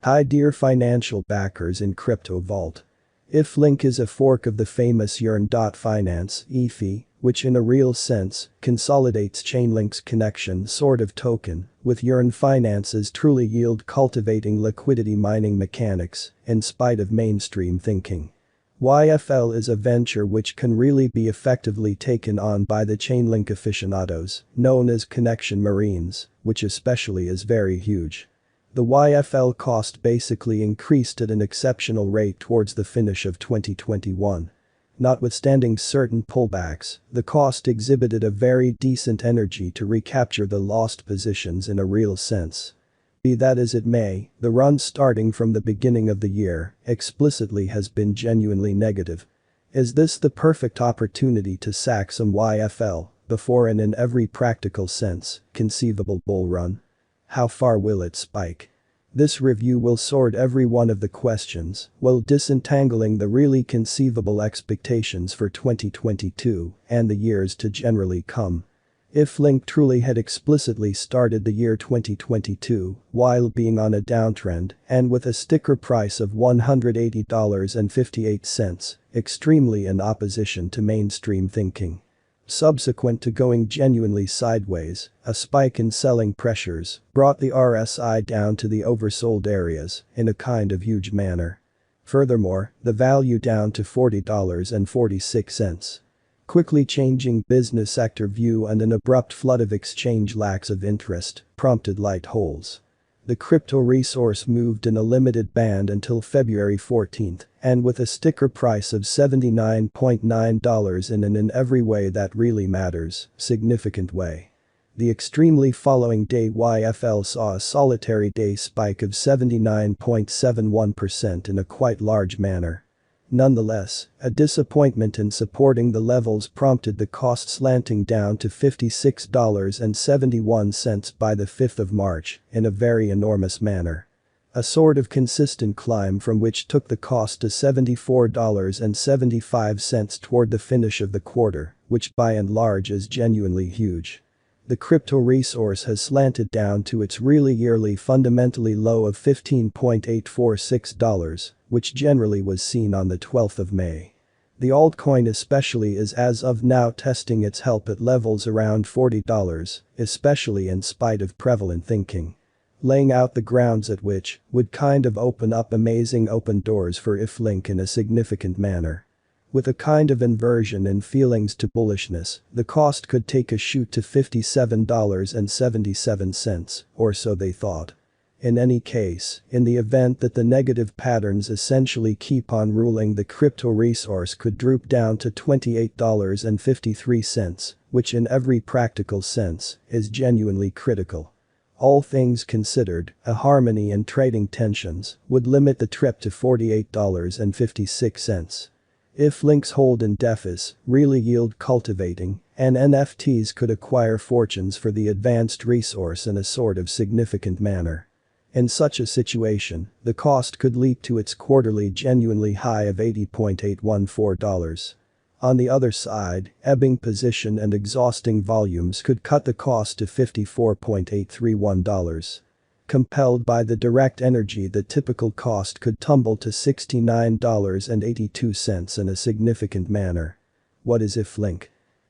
Hi dear financial backers in Crypto Vault. YFI is a fork of the famous yearn.finance (YFI), which in a real sense consolidates Chainlink's connection sort of token, with yearnfinance's truly yield cultivating liquidity mining mechanics, in spite of mainstream thinking. YFI is a venture which can really be effectively taken on by the Chainlink aficionados, known as connection marines, which especially is very huge. The YFI cost basically increased at an exceptional rate towards the finish of 2021. Notwithstanding certain pullbacks, the cost exhibited a very decent energy to recapture the lost positions in a real sense. Be that as it may, the run starting from the beginning of the year explicitly has been genuinely negative. Is this the perfect opportunity to sack some YFI before and in every practical sense conceivable bull run? How far will it spike? This review will sort every one of the questions while disentangling the really conceivable expectations for 2022 and the years to generally come. YFI truly had explicitly started the year 2022 while being on a downtrend and with a sticker price of $180.58, extremely in opposition to mainstream thinking. Subsequent to going genuinely sideways, a spike in selling pressures brought the RSI down to the oversold areas in a kind of huge manner. Furthermore, the value down to $40.46. Quickly changing business sector view and an abrupt flood of exchange lacks of interest prompted light holes. The crypto resource moved in a limited band until February 14, and with a sticker price of $79.9 in an in every way that really matters, significant way. The extremely following day YFI saw a solitary day spike of 79.71% in a quite large manner. Nonetheless, a disappointment in supporting the levels prompted the cost slanting down to $56.71 by the 5th of March in a very enormous manner. A sort of consistent climb from which took the cost to $74.75 toward the finish of the quarter, which by and large is genuinely huge. The crypto resource has slanted down to its really yearly fundamentally low of $15.846, which generally was seen on the 12th of May. The altcoin especially is as of now testing its help at levels around $40, especially in spite of prevalent thinking. Laying out the grounds at which would kind of open up amazing open doors for YFI in a significant manner. With a kind of inversion in feelings to bullishness, the cost could take a shoot to $57.77, or so they thought. In any case, in the event that the negative patterns essentially keep on ruling, the crypto resource could droop down to $28.53, which in every practical sense is genuinely critical. All things considered, a harmony in trading tensions would limit the trip to $48.56. YFI's hold in DeFis, really yield cultivating, and NFTs could acquire fortunes for the advanced resource in a sort of significant manner. In such a situation, the cost could leap to its quarterly genuinely high of $80.814. On the other side, ebbing position and exhausting volumes could cut the cost to $54.831. Compelled by the direct energy, the typical cost could tumble to $69.82 in a significant manner. What is YFI?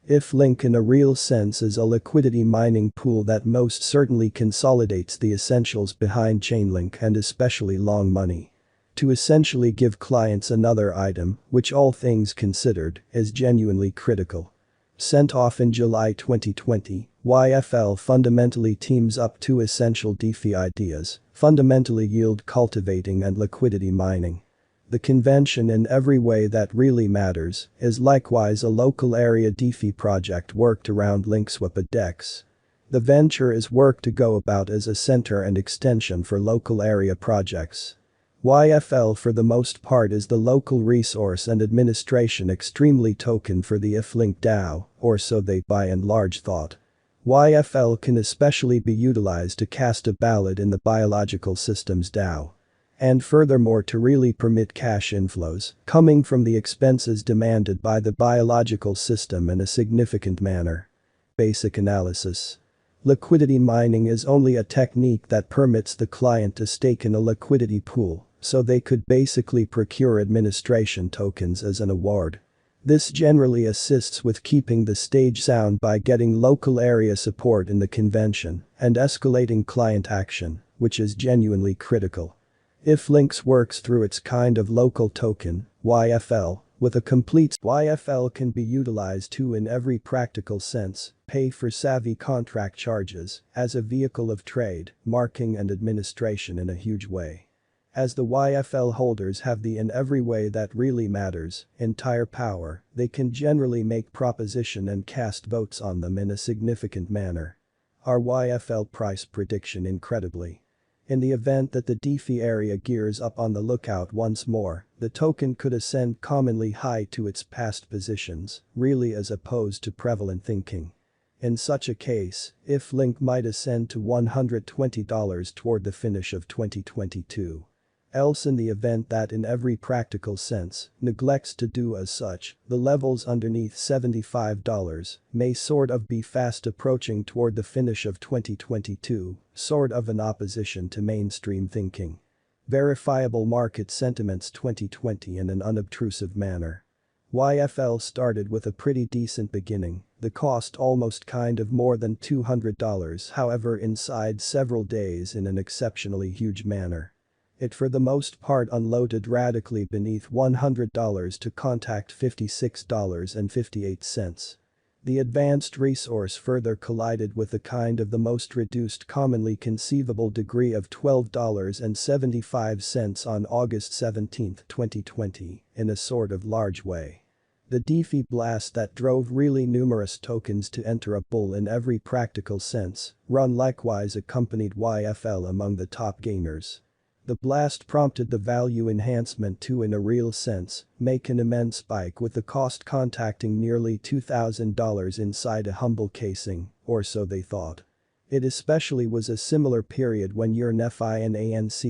YFI in a real sense is a liquidity mining pool that most certainly consolidates the essentials behind Chainlink and especially long money. To essentially give clients another item, which all things considered, is genuinely critical. Sent off in July 2020, YFI fundamentally teams up two essential DeFi ideas, fundamentally yield cultivating and liquidity mining. The convention in every way that really matters is likewise a local area DeFi project worked around LinkSwap DEX. The venture is worked to go about as a center and extension for local area projects. YFI for the most part is the local resource and administration extremely token for the YFI DAO, or so they by and large thought. YFI can especially be utilized to cast a ballot in the biological systems DAO. And furthermore to really permit cash inflows coming from the expenses demanded by the biological system in a significant manner. Basic analysis. Liquidity mining is only a technique that permits the client to stake in a liquidity pool, so they could basically procure administration tokens as an award. This generally assists with keeping the stage sound by getting local area support in the convention and escalating client action, which is genuinely critical. If Lynx works through its kind of local token, YFL, with a complete YFL can be utilized to in every practical sense, pay for savvy contract charges, as a vehicle of trade, marking and administration in a huge way. As the YFL holders have the in every way that really matters, entire power, they can generally make proposition and cast votes on them in a significant manner. Our YFL price prediction incredibly. In the event that the DeFi area gears up on the lookout once more, the token could ascend commonly high to its past positions, really as opposed to prevalent thinking. In such a case, if Link might ascend to $120 toward the finish of 2022. Else in the event that in every practical sense, neglects to do as such, the levels underneath $75 may sort of be fast approaching toward the finish of 2022, sort of an opposition to mainstream thinking. Verifiable market sentiments 2020 in an unobtrusive manner. YFL started with a pretty decent beginning, the cost almost kind of more than $200 however inside several days in an exceptionally huge manner. It for the most part unloaded radically beneath $100 to contact $56.58. The advanced resource further collided with the kind of the most reduced commonly conceivable degree of $12.75 on August 17, 2020, in a sort of large way. The DeFi blast that drove really numerous tokens to enter a bull in every practical sense, run likewise accompanied YFL among the top gainers. The blast prompted the value enhancement to in a real sense, make an immense spike with the cost contacting nearly $2,000 inside a humble casing, or so they thought. It especially was a similar period when yearn.finance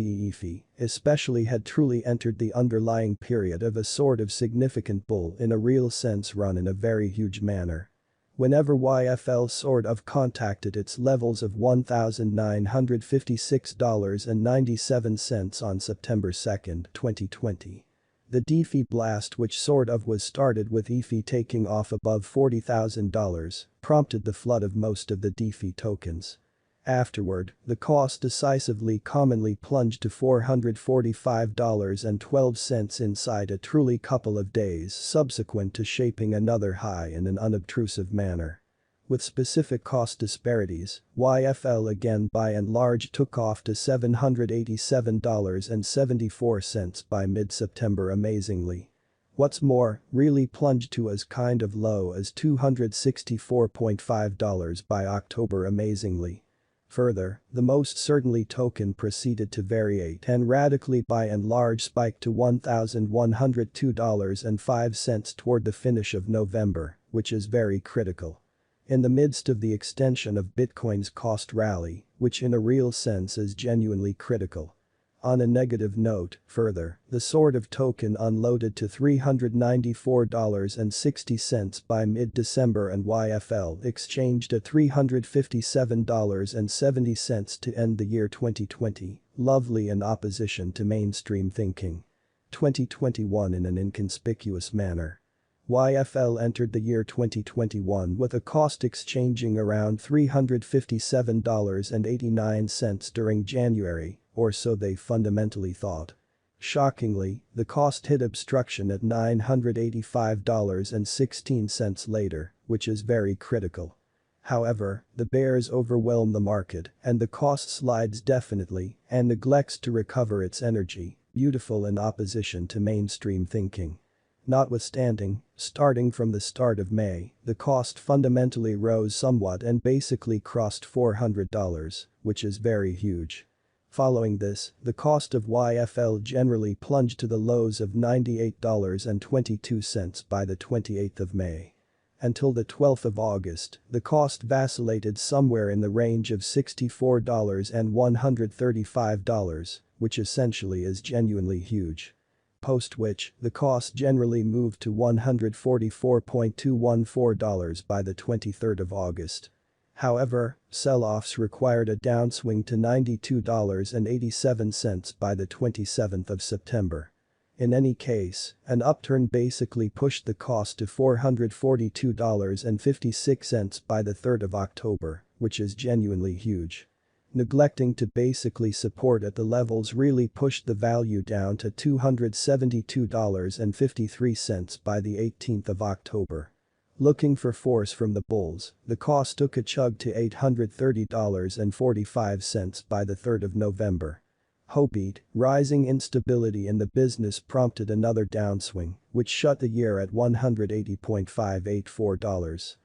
especially had truly entered the underlying period of a sort of significant bull in a real sense run in a very huge manner. Whenever YFL sort of contacted its levels of $1,956.97 on September 2, 2020. The DeFi blast which sort of was started with EFI taking off above $40,000 prompted the flood of most of the DeFi tokens. Afterward, the cost decisively commonly plunged to $445.12 inside a truly couple of days subsequent to shaping another high in an unobtrusive manner. With specific cost disparities, YFL again by and large took off to $787.74 by mid-September amazingly. What's more, really plunged to as kind of low as $264.5 by October amazingly. Further, the most certainly token proceeded to variate and radically by and large spike to $1,102.05 toward the finish of November, which is very critical. In the midst of the extension of Bitcoin's cost rally, which in a real sense is genuinely critical. On a negative note, further, the sort of token unloaded to $394.60 by mid-December and YFL exchanged at $357.70 to end the year 2020, lovely in opposition to mainstream thinking. 2021 in an inconspicuous manner. YFL entered the year 2021 with a cost exchanging around $357.89 during January, or so they fundamentally thought. Shockingly, the cost hit obstruction at $985.16 later, which is very critical. However, the bears overwhelm the market and the cost slides definitely and neglects to recover its energy, beautiful in opposition to mainstream thinking. Notwithstanding, starting from the start of May, the cost fundamentally rose somewhat and basically crossed $400, which is very huge. Following this, the cost of YFL generally plunged to the lows of $98.22 by the 28th of May. Until the 12th of August, the cost vacillated somewhere in the range of $64 and $135, which essentially is genuinely huge. Post which, the cost generally moved to $144.214 by the 23rd of August. However, sell-offs required a downswing to $92.87 by the 27th of September. In any case, an upturn basically pushed the cost to $442.56 by the 3rd of October, which is genuinely huge. Neglecting to basically support at the levels really pushed the value down to $272.53 by the 18th of October. Looking for force from the bulls, the cost took a chug to $830.45 by the 3rd of November. Hopeed, rising instability in the business prompted another downswing, which shut the year at $180.584.